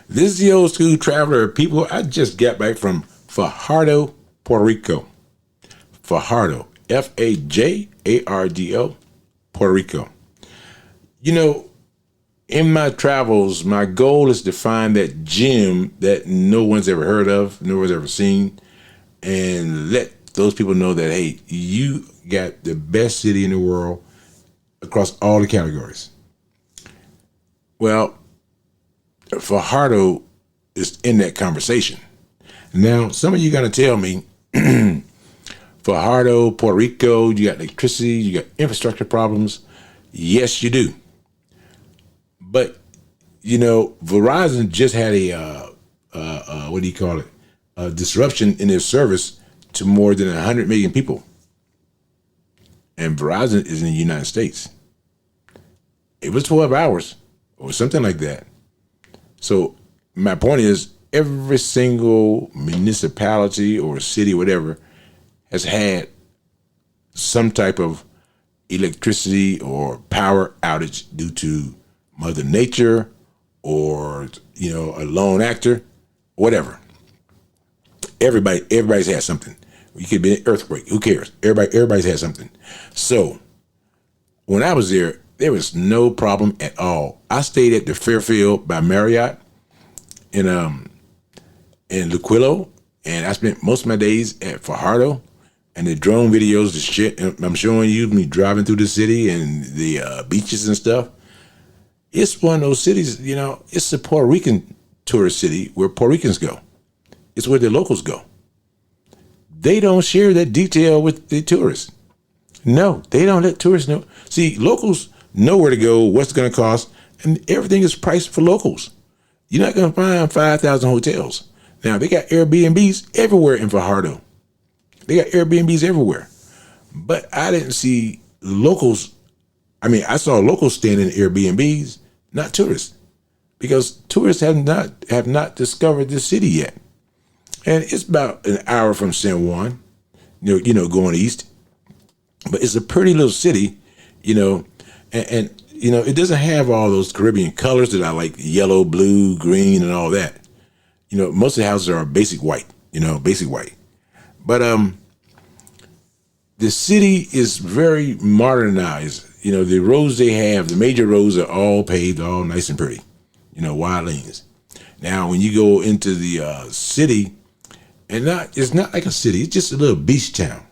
This is the old school traveler. People, I just got back from Fajardo, Puerto Rico. Fajardo, Fajardo, Puerto Rico. You know, in my travels, my goal is to find that gem that no one's ever heard of, no one's ever seen, and let those people know that, hey, you got the best city in the world across all the categories. Well, Fajardo is in that conversation. Now, some of you got to tell me, Fajardo, Puerto Rico, you got electricity, you got infrastructure problems. Yes, you do. But, you know, Verizon just had a disruption in their service to more than 100 million people. And Verizon is in the United States. It was 12 hours or something like that. So my point is, every single municipality or city, whatever, has had some type of electricity or power outage due to Mother Nature or, you know, a lone actor, whatever. Everybody's had something. You could be an earthquake. Who cares? Everybody's had something. So when I was there was no problem at all. I stayed at the Fairfield by Marriott in Luquillo, and I spent most of my days at Fajardo. And the drone videos, the shit I'm showing you, me driving through the city and the beaches and stuff. It's one of those cities, you know, it's a Puerto Rican tourist city where Puerto Ricans go. It's where the locals go. They don't share that detail with the tourists. No, they don't let tourists know. See, locals know where to go, what's going to cost, and everything is priced for locals. You're not going to find 5,000 hotels. Now, they got Airbnbs everywhere in Fajardo. They got Airbnbs everywhere. But I didn't see locals. I mean, I saw locals staying in Airbnbs, not tourists, because tourists have not discovered the city yet. And it's about an hour from San Juan, you know, going east. But it's a pretty little city, you know, and you know, it doesn't have all those Caribbean colors that I like, yellow, blue, green, and all that. You know, most of the houses are basic white, basic white. But the city is very modernized. You know, the roads they have, the major roads are all paved, all nice and pretty, you know, wide lanes. Now, when you go into the city, it's not like a city, it's just a little beach town,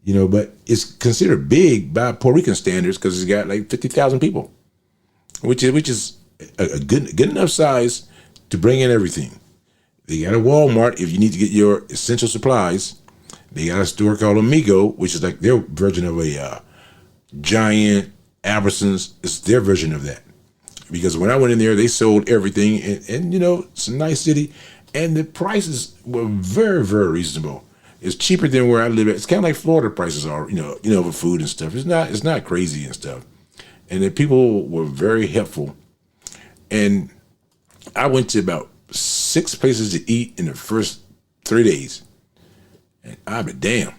you know, but it's considered big by Puerto Rican standards because it's got like 50,000 people, which is a good enough size to bring in everything. They got a Walmart if you need to get your essential supplies. They got a store called Amigo, which is like their version of a Giant, Albertsons. It's their version of that. Because when I went in there, they sold everything, and you know, it's a nice city, and the prices were very, very reasonable. It's cheaper than where I live at. It's kind of like Florida prices are, you know, for food and stuff. It's not crazy and stuff. And the people were very helpful. And I went to about 6 places to eat in the first 3 days. And I be damn,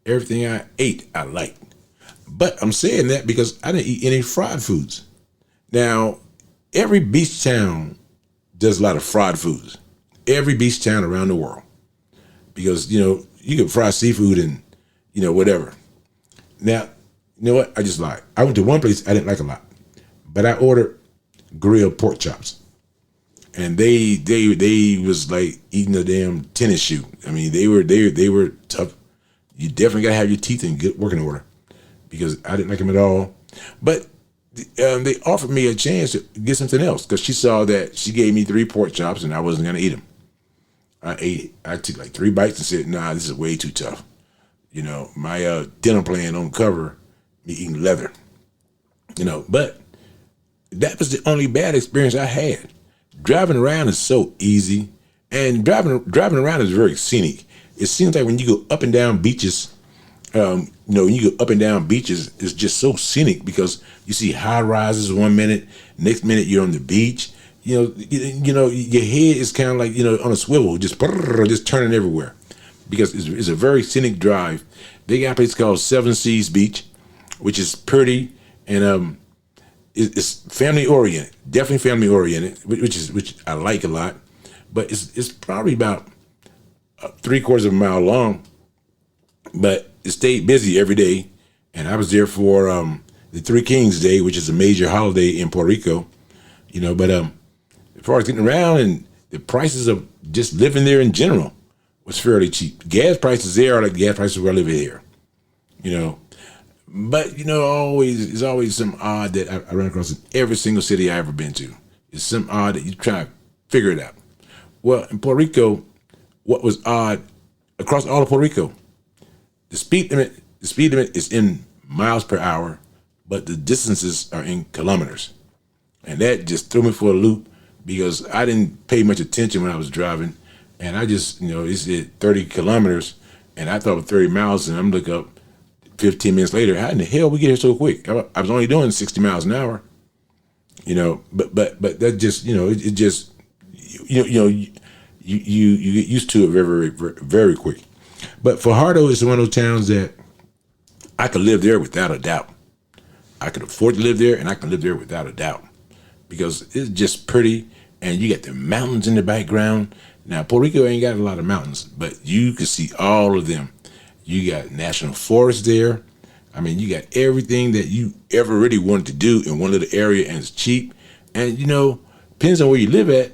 everything I ate, I liked. But I'm saying that because I didn't eat any fried foods. Now, every beach town does a lot of fried foods. Every beach town around the world. Because, you know, you can fry seafood and, you know, whatever. Now, you know what? I just lied. I went to one place I didn't like a lot. But I ordered grilled pork chops. And they was like eating a damn tennis shoe. I mean, they were tough. You definitely gotta have your teeth in good working order, because I didn't like them at all. But they offered me a chance to get something else because she saw that she gave me 3 pork chops and I wasn't gonna eat them. I took like 3 bites and said, nah, this is way too tough. You know, my dinner plan don't cover me eating leather. You know, but that was the only bad experience I had. Driving around is so easy, and driving around is very scenic. It seems like when you go up and down beaches, when you go up and down beaches, it's just so scenic because you see high rises one minute, next minute you're on the beach. You know, your head is kind of like, you know, on a swivel, just turning everywhere, because it's a very scenic drive. They got a place called Seven Seas Beach, which is pretty, and it's family oriented, definitely family oriented, which I like a lot. But it's probably about 3/4 of a mile long, but it stayed busy every day. And I was there for the Three Kings Day, which is a major holiday in Puerto Rico. But as far as getting around and the prices of just living there in general was fairly cheap. Gas prices there are like gas prices where I live here. But there's always some odd that I run across in every single city I ever been to. It's some odd that you try to figure it out. Well, in Puerto Rico, what was odd across all of Puerto Rico, the speed limit is in miles per hour, but the distances are in kilometers. And that just threw me for a loop because I didn't pay much attention when I was driving. And I just, it said 30 kilometers, and I thought it was 30 miles, and I'm looking up 15 minutes later, how in the hell we get here so quick? I was only doing 60 miles an hour, but that just, it just, you get used to it very, very, very quick. But Fajardo is one of those towns that I could live there without a doubt. I could afford to live there, and I can live there without a doubt because it's just pretty, and you got the mountains in the background. Now, Puerto Rico ain't got a lot of mountains, but you can see all of them. You got national forests there. I mean, you got everything that you ever really wanted to do in one little area, and it's cheap. And, depends on where you live at,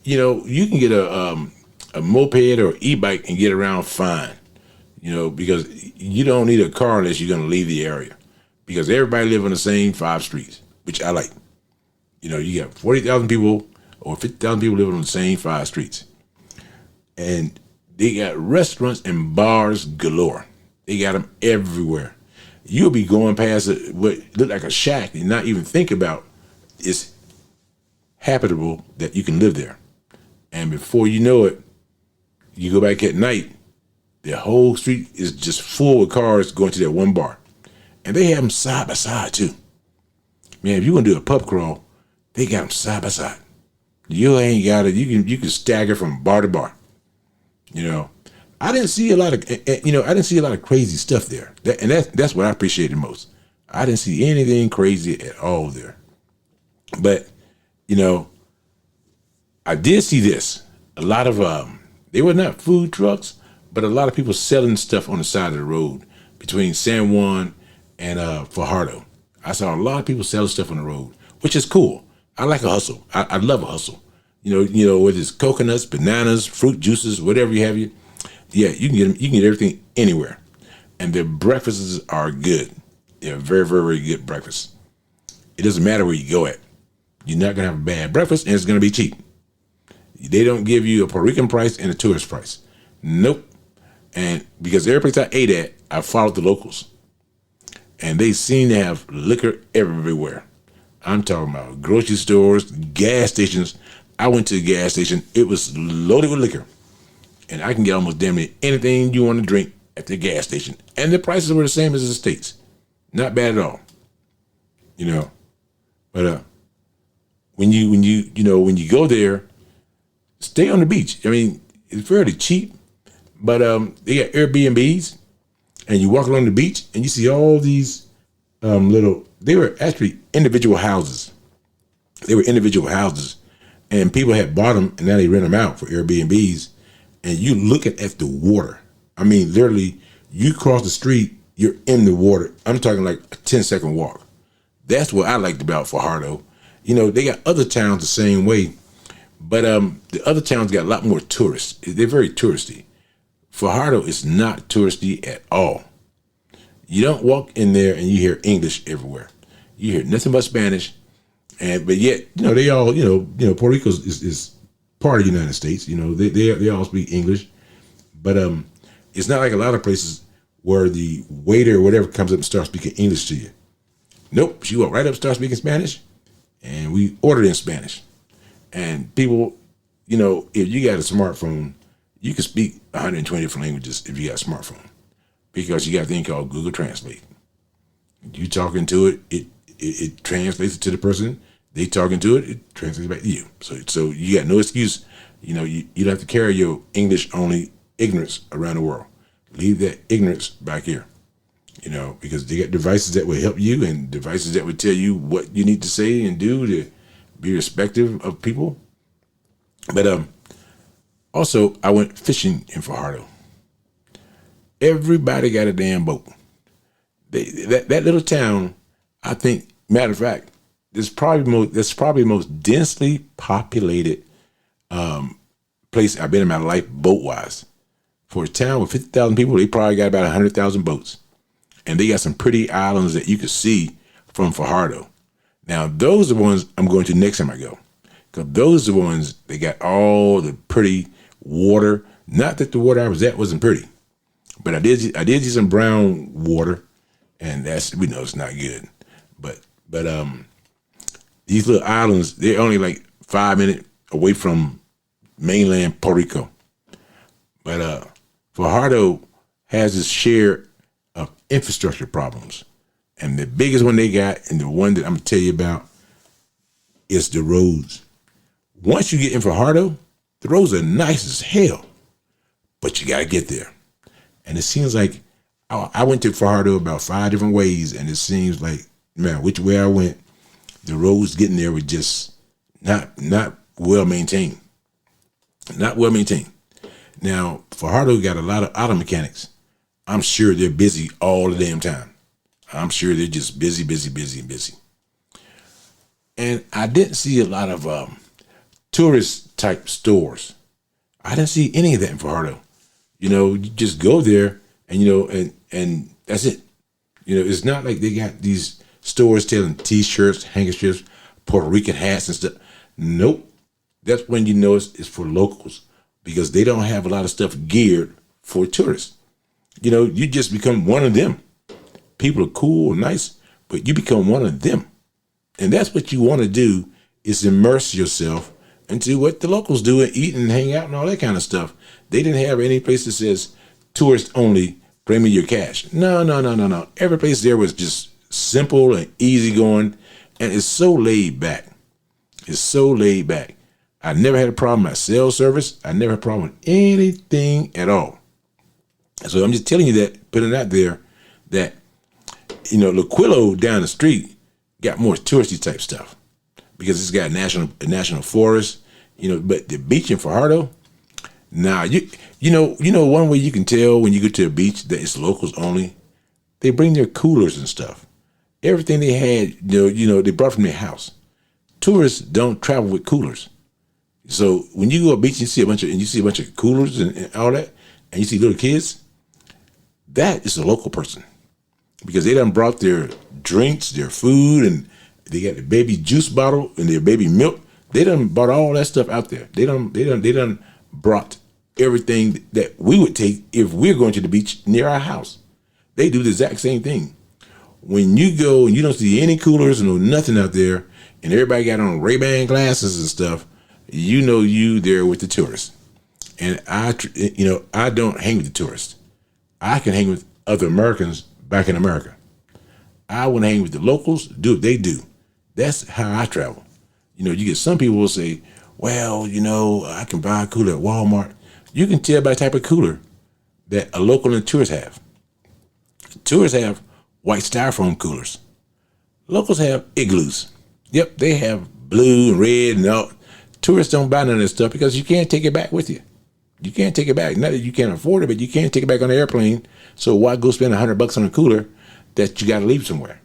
you can get a moped or e-bike and get around fine, because you don't need a car unless you're going to leave the area because everybody live on the same 5 streets, which I like. You got 40,000 people or 50,000 people living on the same 5 streets. And they got restaurants and bars galore. They got them everywhere. You'll be going past what look like a shack and not even think about it's habitable that you can live there. And before you know it, you go back at night, the whole street is just full of cars going to that one bar. And they have them side by side too. Man, if you want to do a pub crawl, they got them side by side. You ain't got it. You can stagger from bar to bar. I didn't see a lot of crazy stuff there. That's what I appreciated most. I didn't see anything crazy at all there. But, I did see this. A lot of, they were not food trucks, but a lot of people selling stuff on the side of the road between San Juan and Fajardo. I saw a lot of people selling stuff on the road, which is cool. I like a hustle. I love a hustle. Whether it's coconuts, bananas, fruit juices, whatever you have, yeah, you can get them. You can get everything anywhere, and their breakfasts are good. They're very, very, very good breakfast. It doesn't matter where you go at. You're not gonna have a bad breakfast, and it's gonna be cheap. They don't give you a Puerto Rican price and a tourist price. Nope. And because every place I ate at, I followed the locals, and they seem to have liquor everywhere. I'm talking about grocery stores, gas stations. I went to a gas station. It was loaded with liquor. And I can get almost damn near anything you want to drink at the gas station. And the prices were the same as the States. Not bad at all. But when you go there, stay on the beach. I mean, it's fairly cheap. But they got Airbnbs. And you walk along the beach and you see all these they were actually individual houses. And people had bought them, and now they rent them out for Airbnbs. And you looking at the water. I mean, literally, you cross the street, you're in the water. I'm talking like a 10-second walk. That's what I liked about Fajardo. They got other towns the same way, but the other towns got a lot more tourists. They're very touristy. Fajardo is not touristy at all. You don't walk in there and you hear English everywhere. You hear nothing but Spanish. But yet, they all, Puerto Rico is part of the United States. They all speak English, but it's not like a lot of places where the waiter or whatever comes up and starts speaking English to you. Nope, she walked right up, start speaking Spanish, and we ordered in Spanish. And people, if you got a smartphone, you can speak 120 different languages if you got a smartphone, because you got a thing called Google Translate. You talking to it, it translates it to the person. They talking to it, it translates back to you. So you got no excuse. You don't have to carry your English only ignorance around the world. Leave that ignorance back here. because they got devices that will help you and devices that will tell you what you need to say and do to be respectful of people. But also, I went fishing in Fajardo. Everybody got a damn boat. That little town, I think, matter of fact, that's probably the most densely populated place I've been in my life boat-wise. For a town with 50,000 people, they probably got about 100,000 boats. And they got some pretty islands that you could see from Fajardo. Now, those are the ones I'm going to next time I go. Because those are the ones, they got all the pretty water. Not that the water I was at wasn't pretty. But I did see some brown water. And we know it's not good. But these little islands, they're only like 5 minutes away from mainland Puerto Rico. But Fajardo has its share of infrastructure problems. And the biggest one they got, and the one that I'm going to tell you about, is the roads. Once you get in Fajardo, the roads are nice as hell, but you got to get there. And it seems like I went to Fajardo about 5 different ways, and it seems like, man, which way I went, the roads getting there were just not well maintained. Not well maintained. Now, Fajardo got a lot of auto mechanics. I'm sure they're busy all the damn time. I'm sure they're just busy. And I didn't see a lot of tourist type stores. I didn't see any of that in Fajardo. You just go there and and that's it. It's not like they got these stores selling T-shirts, handkerchiefs, Puerto Rican hats and stuff. Nope. That's when it's for locals, because they don't have a lot of stuff geared for tourists. You just become one of them. People are cool and nice, but you become one of them. And that's what you want to do, is immerse yourself into what the locals do and eat and hang out and all that kind of stuff. They didn't have any place that says tourist only, bring me your cash. No. Every place there was just simple and easygoing, and it's so laid back. It's so laid back. I never had a problem with my cell service. I never had a problem with anything at all. So I'm just telling you that, putting it out there, that, Laquillo down the street got more touristy type stuff because it's got a national forest, but the beach in Fajardo, now, one way you can tell when you go to a beach that it's locals only, they bring their coolers and stuff. Everything they had, they brought from their house. Tourists don't travel with coolers. So when you go to a beach and you see a bunch of coolers and all that, and you see little kids, that is a local person, because they done brought their drinks, their food, and they got the baby juice bottle and their baby milk. They done brought all that stuff out there. They done brought everything that we would take if we're going to the beach near our house. They do the exact same thing. When you go and you don't see any coolers and no nothing out there, and everybody got on Ray-Ban glasses and stuff, you there with the tourists. And I don't hang with the tourists. I can hang with other Americans back in America. I want to hang with the locals, do what they do. That's how I travel. You get some people will say, well, I can buy a cooler at Walmart. You can tell by the type of cooler that a local and tourists have. Tourists have white styrofoam coolers. Locals have igloos. Yep, they have blue and red and all. Tourists don't buy none of this stuff because you can't take it back with you. You can't take it back. Not that you can't afford it, but you can't take it back on the airplane. So why go spend $100 on a cooler that you got to leave somewhere?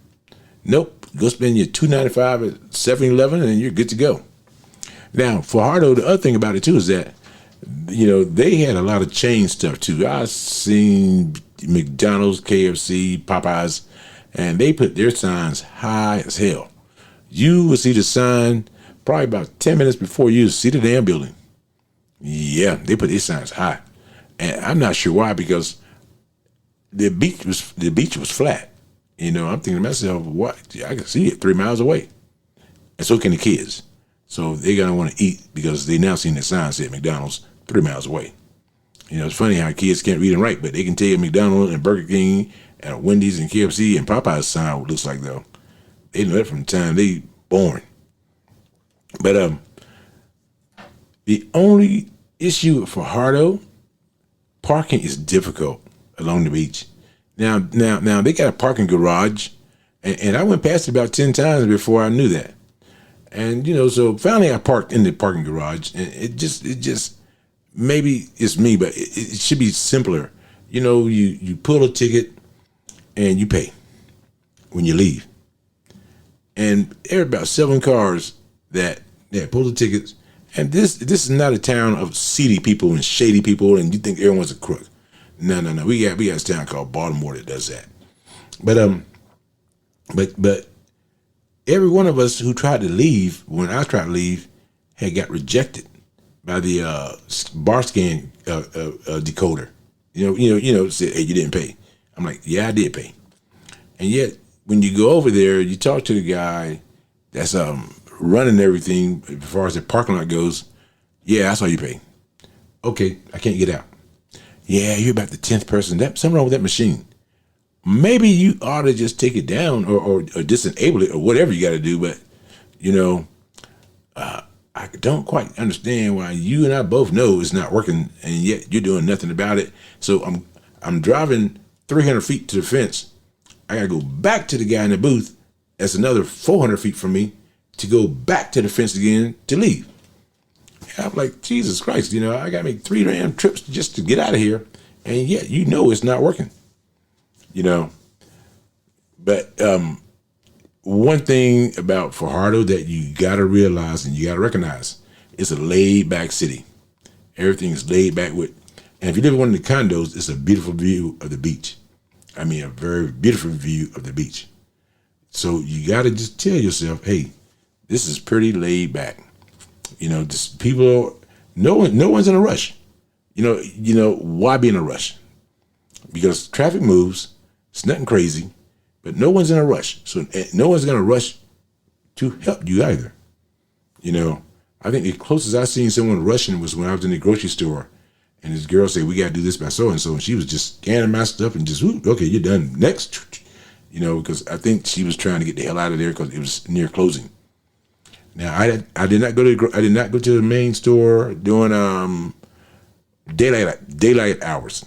Nope. Go spend your $2.95 at 7-Eleven and you're good to go. Now, Fajardo, the other thing about it too is that, they had a lot of chain stuff too. I seen McDonald's, KFC, Popeyes, and they put their signs high as hell. You will see the sign probably about 10 minutes before you see the damn building. Yeah, they put their signs high. And I'm not sure why, because the beach was flat. I'm thinking to myself, what? I can see it 3 miles away. And so can the kids. So they're going to want to eat because they now seen the sign say McDonald's 3 miles away. It's funny how kids can't read and write, but they can tell you McDonald's and Burger King and Wendy's and KFC and Popeye's sign what it looks like, though. They know that from the time they born. But the only issue for Fajardo, parking is difficult along the beach. Now they got a parking garage, and I went past it about 10 times before I knew that. And so finally I parked in the parking garage, and it just maybe it's me, but it should be simpler. You pull a ticket and you pay when you leave. And there are about 7 cars that pull the tickets. And this is not a town of seedy people and shady people, and you think everyone's a crook. No. We got this town called Baltimore that does that. But every one of us who tried to leave, when I tried to leave, had got rejected by the bar scan decoder. Said, hey, you didn't pay. I'm like, yeah, I did pay. And yet, when you go over there, you talk to the guy that's running everything as far as the parking lot goes. Yeah, I saw you pay. Okay, I can't get out. Yeah, you're about the 10th person. Something wrong with that machine. Maybe you ought to just take it down or disable it or whatever you got to do. But, I don't quite understand why you and I both know it's not working, and yet you're doing nothing about it. So I'm driving 300 feet to the fence. I got to go back to the guy in the booth. That's another 400 feet from me to go back to the fence again to leave. And I'm like, Jesus Christ, I got to make 3 damn trips just to get out of here. And yet, it's not working, But one thing about Fajardo that you got to realize and you got to recognize, it's a laid back city. Everything is laid back and if you live in one of the condos, it's a beautiful view of the beach. I mean, a very beautiful view of the beach. So you got to just tell yourself, hey, this is pretty laid back. Just people, no one's in a rush. Why be in a rush? Because traffic moves. It's nothing crazy, but no one's in a rush. So no one's going to rush to help you either. I think the closest I seen someone rushing was when I was in the grocery store, and this girl said, we got to do this by so-and-so. And she was just scanning my stuff and just, okay, you're done. Next. Because I think she was trying to get the hell out of there because it was near closing. Now, I did not go to the main store during daylight hours.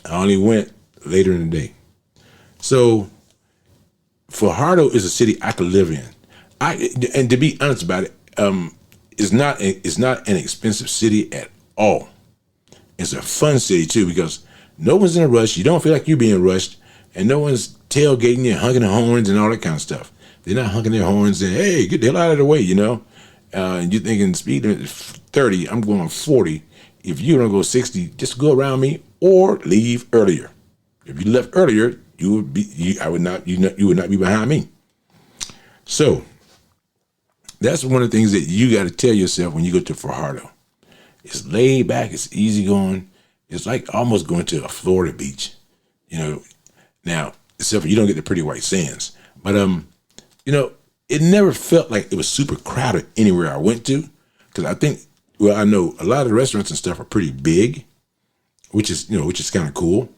I only went later in the day. So Fajardo is a city I could live in. And to be honest about it, it's not an expensive city at all. It's a fun city too, because no one's in a rush. You don't feel like you're being rushed, and no one's tailgating you, honking their horns and all that kind of stuff. They're not honking their horns and, hey, get the hell out of the way, And you're thinking speed limit 30, I'm going 40. If you don't go 60, just go around me or leave earlier. If you left earlier, you would not be behind me. So that's one of the things that you got to tell yourself when you go to Fajardo. It's laid back, it's easy going. It's like almost going to a Florida beach, Now, except for you don't get the pretty white sands. But it never felt like it was super crowded anywhere I went to, because I know a lot of the restaurants and stuff are pretty big, which is kind of cool.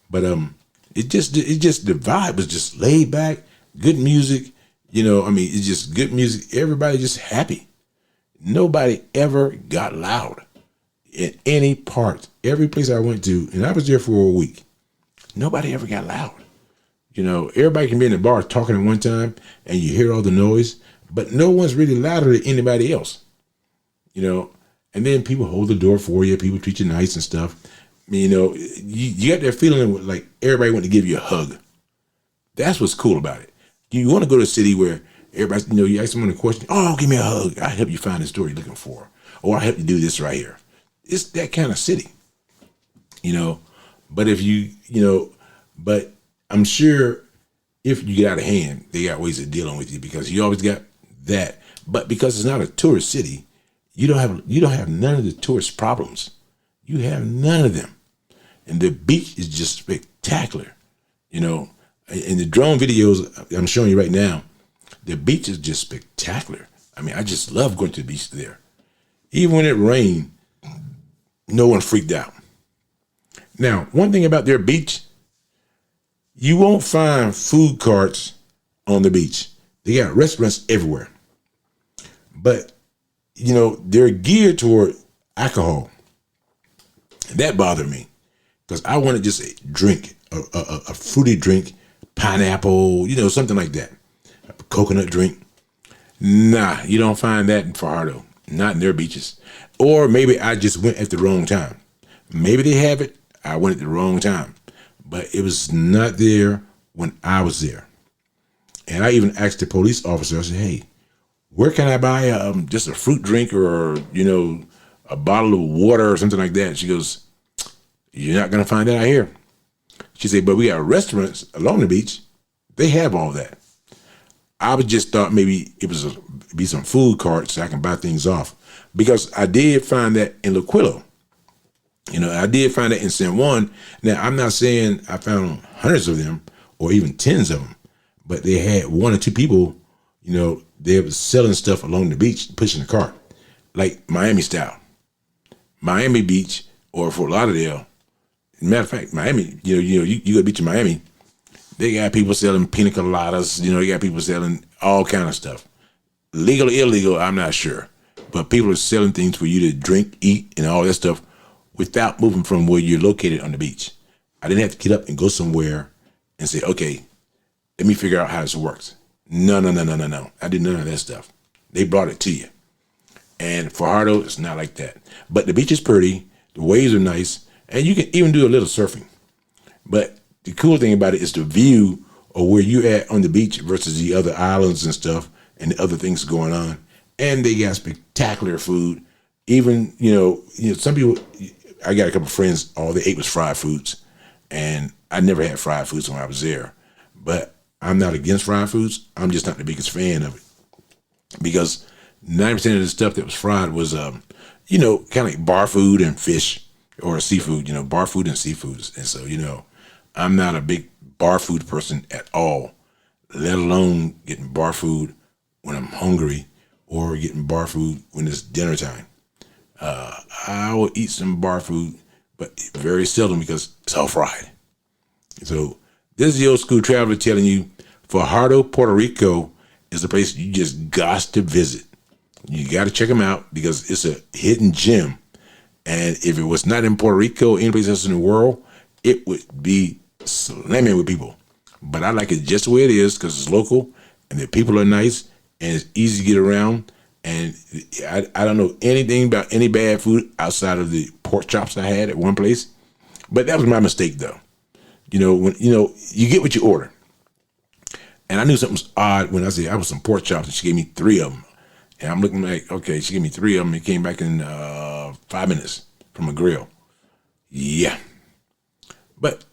But the vibe was just laid back, good music. It's just good music. Everybody just happy. Nobody ever got loud in any part. Every place I went to, and I was there for a week, nobody ever got loud. Everybody can be in the bar talking at one time and you hear all the noise, but no one's really louder than anybody else. And then people hold the door for you. People treat you nice and stuff. You got that feeling like everybody want to give you a hug. That's what's cool about it. You want to go to a city where everybody, you ask someone a question, oh, give me a hug. I'll help you find the store you're looking for. Or I'll help you do this right here. It's that kind of city, But but I'm sure if you get out of hand, they got ways of dealing with you, because you always got that. But because it's not a tourist city, you don't have none of the tourist problems. You have none of them. And the beach is just spectacular. In the drone videos I'm showing you right now, the beach is just spectacular. I just love going to the beach there. Even when it rained, no one freaked out. Now, one thing about their beach, you won't find food carts on the beach. They got restaurants everywhere. But, they're geared toward alcohol. That bothered me, because I want to just drink. a fruity drink, pineapple, something like that, a coconut drink. Nah, you don't find that in Fajardo, not in their beaches. Or maybe I just went at the wrong time. Maybe they have it. I went at the wrong time, but it was not there when I was there. And I even asked the police officer, I said, hey, where can I buy just a fruit drink or, a bottle of water or something like that? She goes, you're not going to find that out here. She said, but we got restaurants along the beach. They have all that. I was just thought maybe it was be some food carts so I can buy things off. Because I did find that in Loquillo. I did find that in San Juan. Now, I'm not saying I found hundreds of them or even tens of them, but they had one or two people, they were selling stuff along the beach, pushing the cart, like Miami style. Miami Beach or Fort Lauderdale. Matter of fact, Miami, you go to the beach in Miami, they got people selling pina coladas, they got people selling all kind of stuff. Legal or illegal, I'm not sure. But people are selling things for you to drink, eat, and all that stuff without moving from where you're located on the beach. I didn't have to get up and go somewhere and say, okay, let me figure out how this works. No. I did none of that stuff. They brought it to you. And Fajardo, it's not like that. But the beach is pretty, the waves are nice, and you can even do a little surfing. But the cool thing about it is the view of where you're at on the beach versus the other islands and stuff and the other things going on. And they got spectacular food. Even, some people, I got a couple of friends, all they ate was fried foods. And I never had fried foods when I was there. But I'm not against fried foods. I'm just not the biggest fan of it. Because 90% of the stuff that was fried was, kind of like bar food and fish or seafood, bar food and seafoods. And so, I'm not a big bar food person at all, let alone getting bar food when I'm hungry or getting bar food when it's dinner time. I will eat some bar food, but very seldom because it's all fried. So this is the Old School Traveler telling you Fajardo, Puerto Rico is a place you just got to visit. You got to check them out because it's a hidden gem. And if it was not in Puerto Rico, any place else in the world, it would be slamming with people. But I like it just the way it is because it's local and the people are nice and it's easy to get around. And I don't know anything about any bad food outside of the pork chops I had at one place. But that was my mistake, though. When you get what you order. And I knew something was odd when I said I was some pork chops and she gave me 3 of them. And I'm looking like, okay, she gave me 3 of them. It came back in 5 minutes from a grill. Yeah. But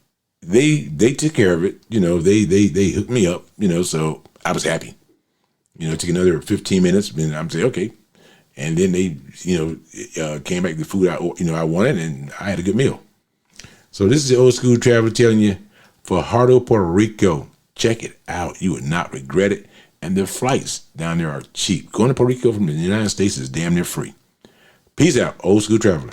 they took care of it. They hooked me up, so I was happy. It took another 15 minutes and I'm saying, okay. And then they, came back with the food I wanted and I had a good meal. So this is the Old School Traveler telling you Fajardo, Puerto Rico. Check it out. You would not regret it. And the flights down there are cheap. Going to Puerto Rico from the United States is damn near free. Peace out, Old School Traveler.